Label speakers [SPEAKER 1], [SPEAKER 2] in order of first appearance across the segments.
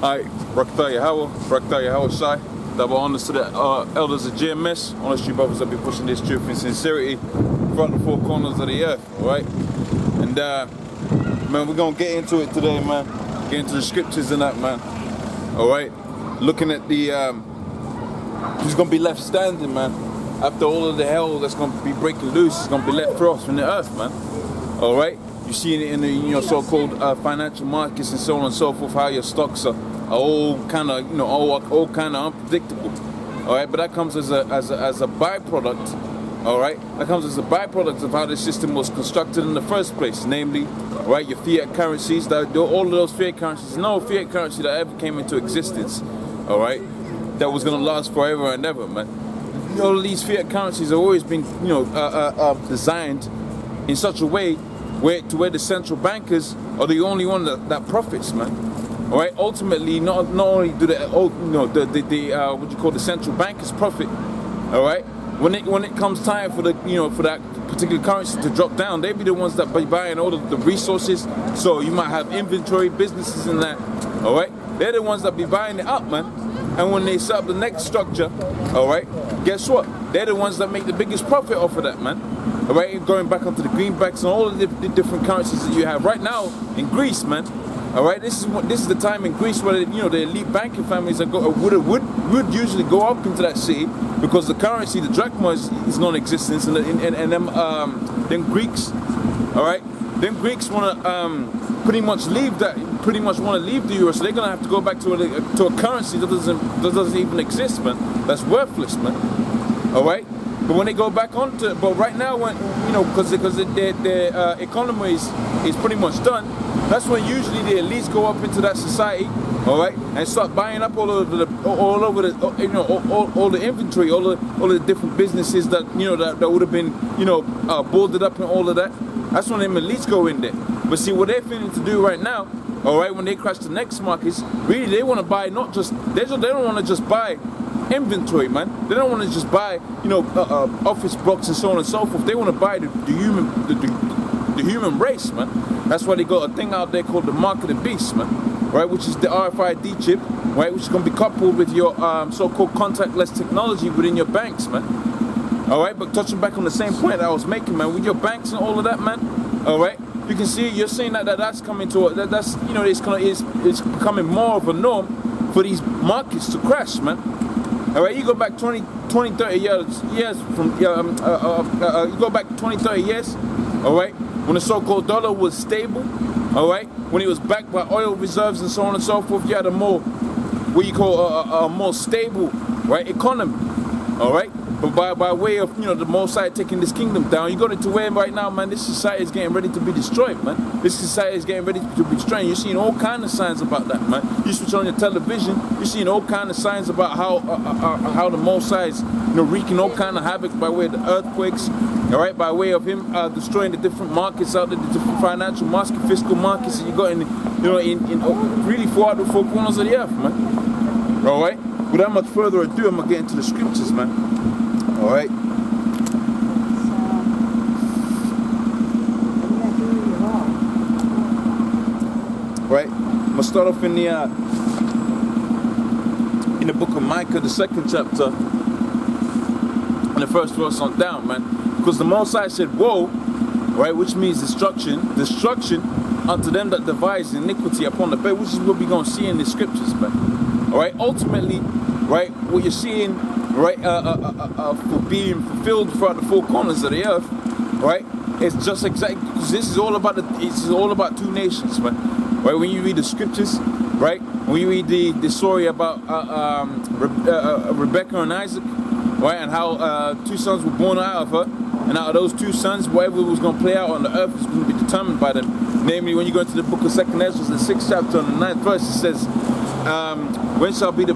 [SPEAKER 1] Alright, Rakta Yahweh Shai. Double honors to the elders of GMS, honest true brothers that be pushing this truth in sincerity throughout the four corners of the earth, alright? And man, we're gonna get into it today, man. Get into the scriptures and that, man. Alright? Looking at the who's gonna be left standing, man. After all of the hell that's gonna be breaking loose, it's gonna be left for us from the earth, man. Alright? You're seeing it in the so-called financial markets and so on and so forth, how your stocks are all kind of, all kind of unpredictable. All right, but that comes as a byproduct. All right, that comes as a byproduct of how the system was constructed in the first place, namely, right, your fiat currencies. All of those fiat currencies, no fiat currency that ever came into existence. All right, that was gonna last forever and ever, man. All of these fiat currencies have always been, designed in such a way where the central bankers are the only one that profits, man. All right. Ultimately, not only do the central bankers profit. All right. When it comes time for for that particular currency to drop down, they be the ones that be buying all of the resources. So you might have inventory businesses in that. All right. They're the ones that be buying it up, man. And when they set up the next structure, all right, guess what? They're the ones that make the biggest profit off of that, man. All right, going back onto the greenbacks and all of the different currencies that you have right now in Greece, man. All right, this is the time in Greece where the elite banking families would usually go up into that city because the currency, the drachma, is non-existent, and them Greeks, all right, them Greeks want to pretty much want to leave the euro, so they're gonna have to go back to a currency that doesn't even exist, man. That's worthless, man. All right. But when they go back onto, but right now, when because their economy is pretty much done, that's when usually the elites go up into that society, all right, and start buying up all over the inventory, all the different businesses that that would have been boarded up and all of that. That's when them elites go in there. But see what they're feeling to do right now, all right, when they crash the next markets, really they want to buy not just they don't want to just buy inventory, man. They don't want to just buy, office blocks and so on and so forth. They want to buy the human race, man. That's why they got a thing out there called the mark of the beast, man. Right, which is the RFID chip, right, which is going to be coupled with your so-called contactless technology within your banks, man. All right, but touching back on the same point that I was making, man, with your banks and all of that, man. All right, you can see you're seeing that's coming to that's it's becoming more of a norm for these markets to crash, man. All right, you go back 20, 30 years from, you go back 20, 30 years, all right, when the so-called dollar was stable, all right, when it was backed by oil reserves and so on and so forth, you had a more, what you call a more stable, right, economy, all right, but by way of, the Mosai taking this kingdom down, you got it to where right now, man, this society is getting ready to be destroyed, man. This society is getting ready to be destroyed. You're seeing all kind of signs about that, man. You switch on your television, you're seeing all kind of signs about how the Mosai is, wreaking all kind of havoc by way of the earthquakes, all right, by way of him destroying the different markets out there, the different financial markets, fiscal markets that you got in really throughout the four corners of the earth, man. All right. Without much further ado, I'm gonna get into the scriptures, man. All right. Right. I'm gonna start off in the book of Micah, the 2nd chapter, and the first verse on down, man. Because the Most High said, "Woe," right, which means destruction unto them that devise iniquity upon the bed, which is what we're gonna see in the scriptures, man. All right. Ultimately, right, what you're seeing, right, for being fulfilled throughout the four corners of the earth, right, it's just exactly because this is all about two nations, man. Right, when you read the scriptures, right, when you read the story about Rebecca and Isaac, right, and how 2 sons were born out of her, and out of those 2 sons, whatever was going to play out on the earth was going to be determined by them. Namely, when you go into the book of 2nd Ezra, the 6th chapter and the 9th verse, it says, when shall be the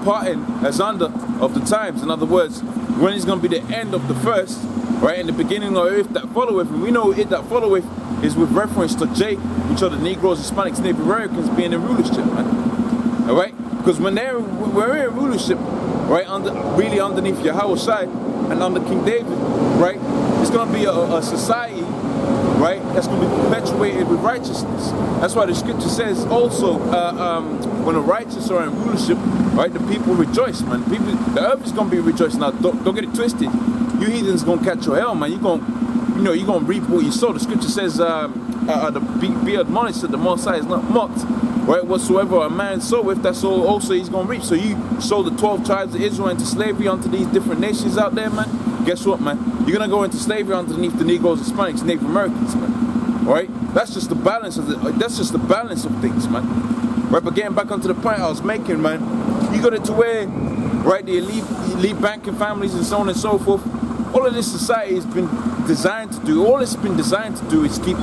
[SPEAKER 1] parting as under of the times? In other words, when is going to be the end of the first, right, and the beginning of it that followeth? And we know it that followeth is with reference to J, which are the Negroes, Hispanics, Native Americans being in rulership, man. All right, because when we're in rulership, right, really underneath Yahweh Shai and under King David, right, it's going to be a society, right? That's going to be perpetuated with righteousness. That's why the scripture says also, when the righteous are in rulership, right, the people rejoice, man. The earth is going to be rejoicing. Now, don't get it twisted. You heathens going to catch your hell, man. You're going to reap what you sow. The scripture says, be admonished that the Most High is not mocked. Right, whatsoever a man soweth, that's all also he's going to reap. So you sow the 12 tribes of Israel into slavery unto these different nations out there, man. Guess what, man? You're going to go into slavery underneath the Negroes, Hispanics, Native Americans, man. Right? That's just the balance of things, man. Right, but getting back onto the point I was making, man, you got it to where, right, the elite banking families and so on and so forth, all of this society has been designed to do, is keep,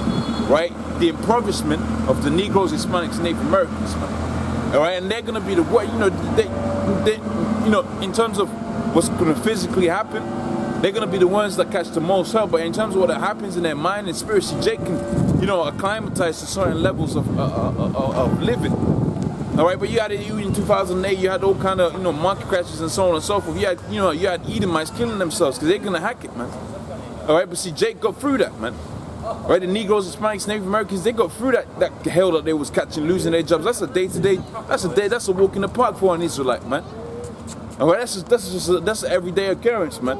[SPEAKER 1] right, the impoverishment of the Negroes, Hispanics, and Native Americans, man. All right, and they're gonna be the in terms of what's gonna physically happen, they're gonna be the ones that catch the most hell. But in terms of what happens in their mind and spirit, see, Jake can, acclimatize to certain levels of living. All right, but you in 2008, you had all kind of market crashes and so on and so forth. You had Edomites killing themselves because they're gonna hack it, man. All right, but see, Jake got through that, man. Right, the Negroes, Hispanics, Native Americans, they got through that hell that they was catching, losing their jobs. That's a day-to-day. That's a walk in the park for an Israelite, man. All right, that's an everyday occurrence, man.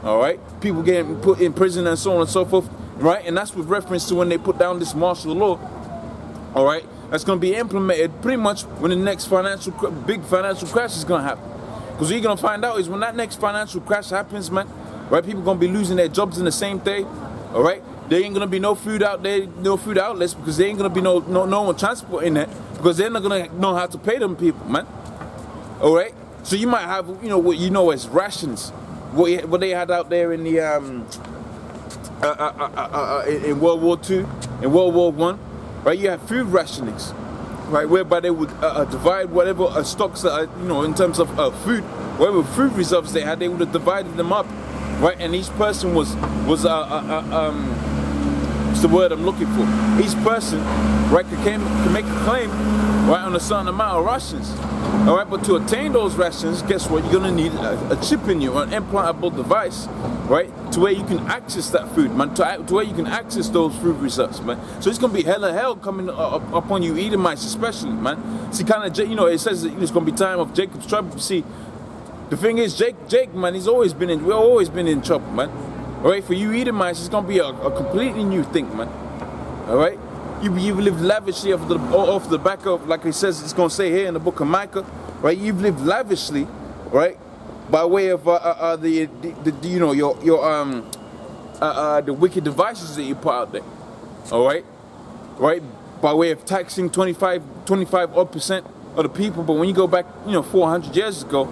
[SPEAKER 1] All right, people getting put in prison and so on and so forth. Right, and that's with reference to when they put down this martial law. All right, that's going to be implemented pretty much when the next big financial crash is going to happen. Because what you're going to find out is when that next financial crash happens, man. Right, people going to be losing their jobs in the same day. All right. There ain't gonna be no food out there, no food outlets, because there ain't gonna be no one transporting that, because they're not gonna know how to pay them people, man. All right. So you might have, what as rations, what they had out there in the in World War II, in World War I, right? You have food rationings, right, whereby they would divide whatever stocks that in terms of food, whatever food reserves they had, they would have divided them up, right? And each person was what's the word I'm looking for? Each person, right, can make a claim, right, on a certain amount of rations. All right, but to attain those rations, guess what? You're gonna need a chip in you, an implantable device, right, to where you can access that food, man, to where you can access those food reserves, man. So it's gonna be hell coming upon you, Edomites especially, man. See, kind of, it says that it's gonna be time of Jacob's trouble. See, the thing is, Jake, man, we've always been in trouble, man. All right, for you Edomites, it's gonna be a completely new thing, man. All right, you've lived lavishly off the back of, like it says, it's gonna say here in the book of Micah, right? You've lived lavishly, right, by way of the wicked devices that you put out there. All right, by way of taxing 25% of the people. But when you go back, 400 years ago,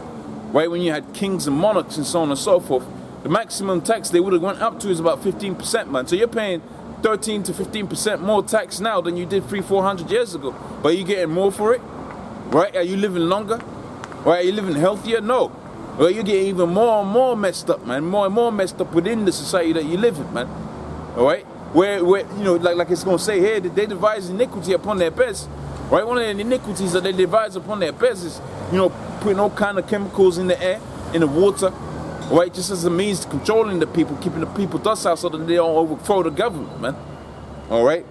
[SPEAKER 1] right, when you had kings and monarchs and so on and so forth, the maximum tax they would have went up to is about 15%, man. So you're paying 13 to 15% more tax now than you did 300-400 years ago. But are you getting more for it? Right? Are you living longer? Right? Are you living healthier? No. Well, you're getting even more and more messed up, man. More and more messed up within the society that you live in, man. All right? Where like it's going to say here, that they devise iniquity upon their beds. Right? One of the iniquities that they devise upon their beds is, putting all kind of chemicals in the air, in the water, right, just as a means to controlling the people, keeping the people docile so that they don't overthrow the government, man. All right,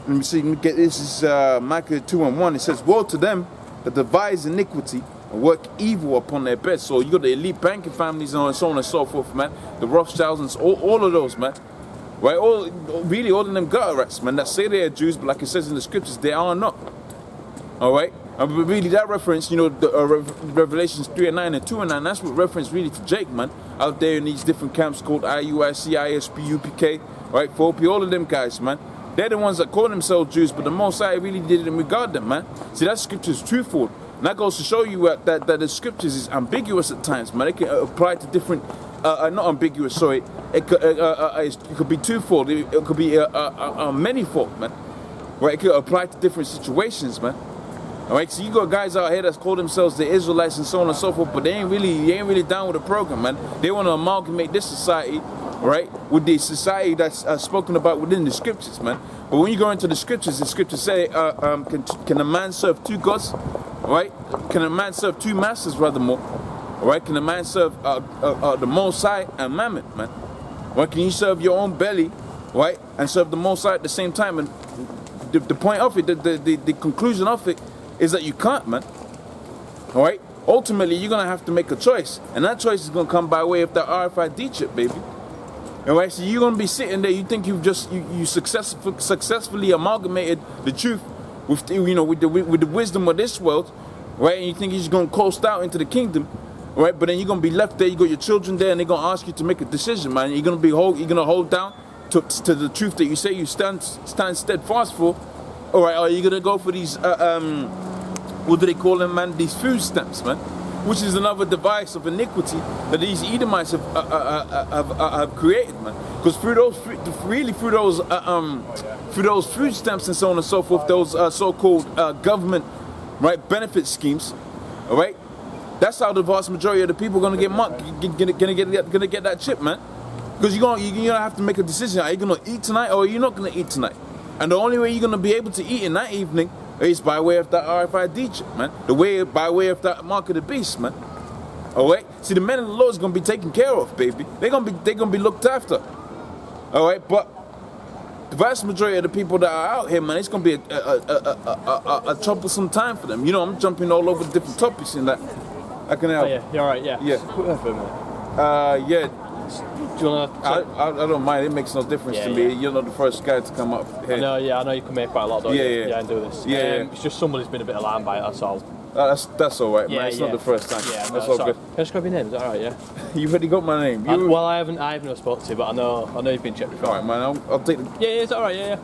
[SPEAKER 1] let me see. Let me get this. This is Micah 2:1. It says, "Woe to them that devise iniquity and work evil upon their beds." So you got the elite banking families and so on and so forth, man. The Rothschilds and all of those, man. Right, all of them gutter rats, man, that say they are Jews, but like it says in the scriptures, they are not. All right. But really, that reference, Revelations 3:9 and 2:9, that's what reference really to Jake, man, out there in these different camps called IUIC, ISP, UPK, right, 4P, all of them guys, man. They're the ones that call themselves Jews, but the Most High really didn't regard them, man. See, that scripture is truthful. And that goes to show you that the scriptures is ambiguous at times, man. It can apply to different, not ambiguous, sorry. It could be twofold. It could be manyfold, man. Right, it could apply to different situations, man. All right, so you got guys out here that call themselves the Israelites and so on and so forth, but they ain't really down with the program, man. They want to amalgamate this society, right, with the society that's spoken about within the scriptures, man. But when you go into the scriptures say, can a man serve two gods, right? Can a man serve two masters, rather more? All right, can a man serve the Most High and Mammon, man? Right? Can you serve your own belly, right? And serve the Most High at the same time. And the point of it, the conclusion of it is that you can't, man. All right? Ultimately, you're gonna have to make a choice, and that choice is gonna come by way of that RFID chip, baby. All right? So you're gonna be sitting there. You think you've just you successfully amalgamated the truth with with the wisdom of this world, right? And you think you're just gonna coast out into the kingdom, right? But then you're gonna be left there. You got your children there, and they're gonna ask you to make a decision, man. You're gonna hold down to the truth that you say you stand steadfast for. All right? Or are you gonna go for these what do they call them, man? These food stamps, man, which is another device of iniquity that these Edomites have created, man. Because through those food stamps and so on and so forth, those so-called government, right, benefit schemes, all right, that's how the vast majority of the people are gonna get that chip, man. Because you're gonna have to make a decision. Are you gonna eat tonight or are you not gonna eat tonight? And the only way you're gonna be able to eat in that evening is by way of that RFID chip, man. By way of that mark of the beast, man. All right. See, the men of the Lord is gonna be taken care of, baby. They're gonna be looked after. All right. But the vast majority of the people that are out here, man, it's gonna be a troublesome time for them. You know, I'm jumping all over different topics in that. I can help.
[SPEAKER 2] Oh, yeah. You're all right. Yeah.
[SPEAKER 1] Yeah.
[SPEAKER 2] Put that for a minute.
[SPEAKER 1] Yeah.
[SPEAKER 2] Do you wanna?
[SPEAKER 1] I don't mind. It makes no difference to me. You're not the first guy to come up here.
[SPEAKER 2] No, yeah, I know you come here quite a lot, don't you? Yeah, and do this.
[SPEAKER 1] Yeah.
[SPEAKER 2] It's just somebody's been a bit alarmed by it. That's all.
[SPEAKER 1] That's all right, man. It's not the first time.
[SPEAKER 2] Yeah,
[SPEAKER 1] that's all good.
[SPEAKER 2] Can I just grab your name? Is that all right? Yeah.
[SPEAKER 1] You've already got my name.
[SPEAKER 2] Well, I haven't spoken to you, but I know you've been checked before.
[SPEAKER 1] All right, man. I'll take the.
[SPEAKER 2] Yeah, it's all right. Yeah.